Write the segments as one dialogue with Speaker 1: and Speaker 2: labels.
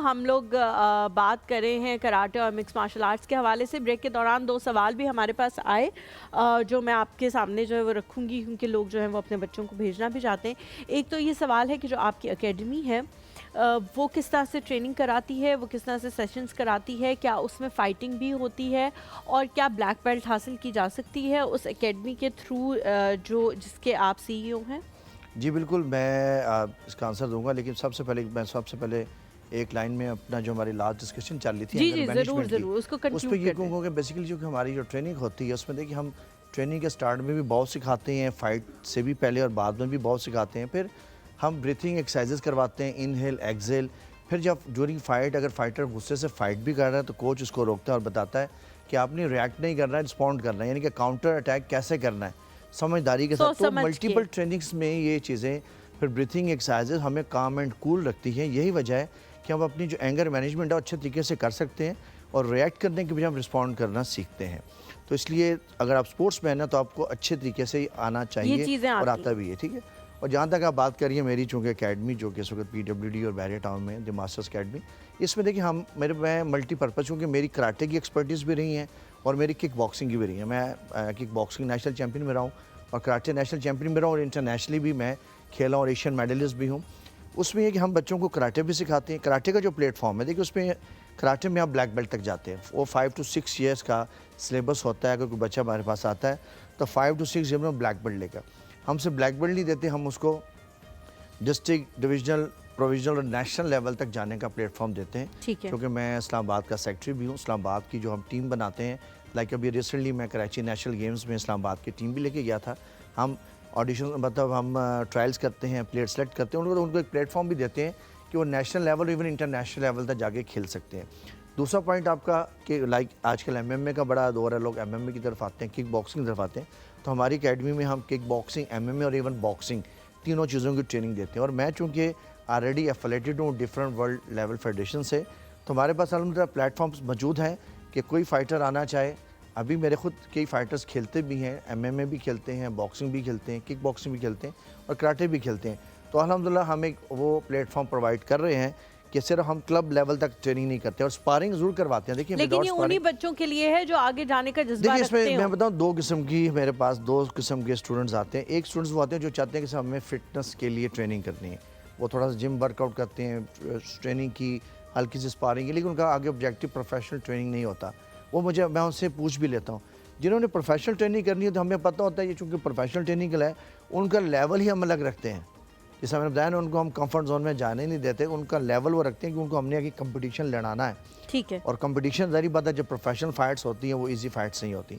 Speaker 1: हम लोग बात कर रहे हैं कराटे और मिक्स मार्शल आर्ट्स के हवाले से। ब्रेक के दौरान दो सवाल भी हमारे पास आए जो मैं आपके सामने जो है वो रखूँगी, क्योंकि लोग जो हैं वो अपने बच्चों को भेजना भी चाहते हैं। एक तो ये सवाल है कि जो आपकी एकेडमी है वो किस तरह से ट्रेनिंग कराती है, वो किस तरह से सेशंस कराती है, क्या उसमें फ़ाइटिंग भी होती है और क्या ब्लैक बेल्ट हासिल की जा सकती है उस एकेडमी के थ्रू जो जिसके आप सीईओ हैं?
Speaker 2: जी बिल्कुल, मैं इसका आंसर दूँगा, लेकिन सबसे पहले एक लाइन में अपना जो हमारी लास्ट डिस्कशन चल रही थी
Speaker 1: जी,
Speaker 2: एंगर
Speaker 1: जी, ज़रूर,
Speaker 2: मैनेजमेंट की,
Speaker 1: ज़रूर, उसको
Speaker 2: उस पे
Speaker 1: कंक्लूड
Speaker 2: ये
Speaker 1: कर दें।
Speaker 2: कहूँगा कि बेसिकली जो कि हमारी जो ट्रेनिंग होती है उसमें देखिए हम ट्रेनिंग के स्टार्ट में भी बहुत सिखाते हैं, फाइट से भी पहले और बाद में भी बहुत सिखाते हैं। फिर हम ब्रीथिंग एक्सरसाइजेज़ करवाते हैं, इनहेल, एक्सहेल। फिर जब ड्यूरिंग फाइट अगर फाइटर गुस्से से फाइट भी कर रहा है तो कोच उसको रोकता है और बताता है कि आपने रिएक्ट नहीं करना है, रिस्पॉन्ड करना है, यानी कि काउंटर अटैक कैसे करना है समझदारी के साथ।
Speaker 1: सोच
Speaker 2: तो
Speaker 1: समझ के।
Speaker 2: मल्टीपल ट्रेनिंग्स में ये चीज़ें, फिर ब्रीथिंग एक्सरसाइजेज हमें काम एंड कूल रखती हैं। यही वजह है कि हम अपनी जो एंगर मैनेजमेंट है अच्छे तरीके से कर सकते हैं और रिएक्ट करने के बजाय हम रिस्पॉन्ड करना सीखते हैं। तो इसलिए अगर आप स्पोर्ट्स मैन हैं तो आपको अच्छे तरीके से ही आना
Speaker 1: ये
Speaker 2: चाहिए
Speaker 1: चीज़ें
Speaker 2: और
Speaker 1: आती
Speaker 2: आता
Speaker 1: हैं।
Speaker 2: भी है, ठीक है। और जहाँ तक आप बात करिए मेरी चूँकि अकेडमी जो कि इस वक्त PWD और बैरिया टाउन में द मास्टर्स अकेडमी, इसमें देखिए मैं मल्टीपर्पज़, क्योंकि मेरी कराटे की एक्सपर्टीज़ भी रही हैं और मेरी किक बॉक्सिंग की भी रही है। मैं किक बॉक्सिंग नेशनल चैम्पियन में रहा हूँ और कराटे नेशनल चैम्पियन में रहा हूँ और इंटरनेशनली भी मैं खेला और एशियन मेडलिस्ट भी हूँ। उसमें ये कि हम बच्चों को कराटे भी सिखाते हैं। कराटे का जो प्लेटफॉर्म है देखिए, उसमें कराटे में आप ब्लैक बेल्ट तक जाते हैं। वो 5 to 6 ईयर्स का सिलेबस होता है। अगर कोई बच्चा हमारे पास आता है तो 5 to 6 ईयर में ब्लैक बेल्ट लेगा। हम सिर्फ ब्लैक बेल्ट नहीं देते, हम उसको डिस्ट्रिक्ट, डिविजनल, प्रोविजनल और नेशनल लेवल तक जाने का प्लेटफॉर्म देते हैं।
Speaker 1: ठीक है।
Speaker 2: क्योंकि मैं इस्लामाबाद का सेक्रेटरी भी हूँ। इस्लामाबाद की जो हम टीम बनाते हैं, लाइक अभी रिसेंटली मैं कराची नेशनल गेम्स में इस्लामाबाद की टीम भी लेके गया था। हम ऑडिशन मतलब हम ट्रायल्स करते हैं, प्लेयर सेलेक्ट करते हैं, उनको एक प्लेटफॉर्म भी देते हैं कि वो national level, even international level तक जाके खेल सकते हैं। दूसरा पॉइंट आपका कि लाइक आजकल MMA का बड़ा दौर है, लोग MMA की तरफ आते हैं, किक बॉक्सिंग की तरफ आते हैं। तो हमारी अकेडमी में हम किक बॉक्सिंग, MMA और इवन बॉक्सिंग तीनों चीज़ों की ट्रेनिंग देते हैं। और मैं चूँकि ऑलरेडी एफिलेटेड हूँ डिफरेंट वर्ल्ड लेवल फेडरेशन से, तो हमारे पास अलहमदिल्ला प्लेटफॉर्म्स मौजूद हैं कि कोई फाइटर आना चाहे। अभी मेरे खुद कई फाइटर्स खेलते भी हैं, MMA भी खेलते हैं, बॉक्सिंग भी खेलते हैं, किक बॉक्सिंग भी खेलते हैं और कराटे भी खेलते हैं। तो अल्हम्दुलिल्लाह हम एक वो प्लेटफॉर्म प्रोवाइड कर रहे हैं कि सिर्फ हम क्लब लेवल तक ट्रेनिंग नहीं करते और स्पारिंग ज़रूर करवाते हैं। देखिए
Speaker 1: लेकिन
Speaker 2: विदाउट
Speaker 1: ये उन्हीं
Speaker 2: स्पारिंग,
Speaker 1: बच्चों के लिए है जो आगे जाने का जज्बा
Speaker 2: देखिए
Speaker 1: रखते
Speaker 2: इसमें
Speaker 1: हो।
Speaker 2: मैं बताऊँ दो किस्म की, मेरे पास दो किस्म के स्टूडेंट्स आते हैं। एक स्टूडेंट्स वो आते हैं जो चाहते हैं कि हमें फिटनेस के लिए ट्रेनिंग करनी है, वो थोड़ा सा जिम वर्कआउट करते हैं, ट्रेनिंग की, हल्की सी स्पारिंग की, लेकिन उनका आगे ऑब्जेक्टिव प्रोफेशनल ट्रेनिंग नहीं होता। मैं उनसे पूछ भी लेता हूँ। जिन्होंने प्रोफेशनल ट्रेनिंग करनी है तो हमें पता होता है ये चूँकि प्रोफेशनल ट्रेनिंग के लिए उनका लेवल ही हम अलग रखते हैं। जैसे मैंने बताया ना, उनको हम कंफर्ट जोन में जाने नहीं देते, उनका लेवल वो रखते हैं कि उनको हमने आगे कंपटीशन लड़ाना है।
Speaker 1: ठीक है।
Speaker 2: और कंपटीशन ज़ाहिर बात है जब प्रोफेशनल फाइट्स होती हैं वो इजी फाइट्स नहीं होती।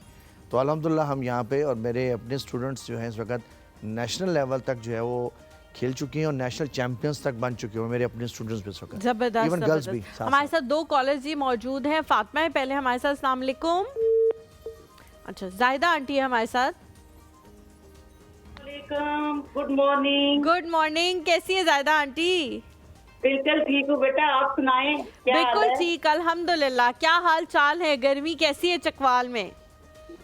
Speaker 2: तो अल्हम्दुलिल्लाह हम यहाँ पे और मेरे अपने स्टूडेंट्स जो हैं इस वक्त नेशनल लेवल तक जो है वो खेल चुके हैं और नेशनल चैंपियंस तक बन चुके हैं मेरे अपने स्टूडेंट्स भी इस वक्त,
Speaker 1: जबरदस्त,
Speaker 2: इवन गर्ल्स भी
Speaker 1: जबरदस्त।
Speaker 2: साथ
Speaker 1: हमारे
Speaker 2: साथ।
Speaker 1: साथ दो कॉलर्स जी मौजूद हैं। फातिमा है पहले हमारे साथ, अस्सलाम वालेकुम। अच्छा, जाहिदा आंटी है हमारे साथ।
Speaker 3: Good morning.
Speaker 1: गुड मॉर्निंग, कैसी है जाहिदा आंटी?
Speaker 3: बिल्कुल ठीक हूँ बेटा, आप सुनाएं क्या हाल
Speaker 1: बिल्कुल
Speaker 3: है?
Speaker 1: ठीक, अल्हम्दुलिल्लाह। क्या हाल चाल है? गर्मी कैसी है चकवाल में?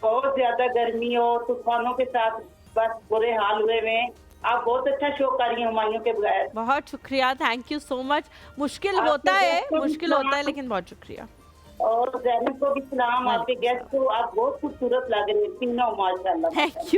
Speaker 3: बहुत ज्यादा गर्मी और तूफानों के साथ बस बुरे हाल हुए हुए हैं। आप बहुत अच्छा शो कर रही हैं हुमायूं के बगैर।
Speaker 1: बहुत शुक्रिया, थैंक यू सो मच। मुश्किल
Speaker 3: आपके
Speaker 1: होता है,
Speaker 3: गेस्ट को भी
Speaker 1: मुश्किल होता है,
Speaker 3: सलाम
Speaker 1: लेकिन बहुत शुक्रिया।
Speaker 3: और जैनब को भी सलाम। आपके
Speaker 1: वालेकुम
Speaker 3: गेस्ट को आप बहुत खूबसूरत लग रहे हैं तीनों, माशाल्लाह।
Speaker 1: Thank you.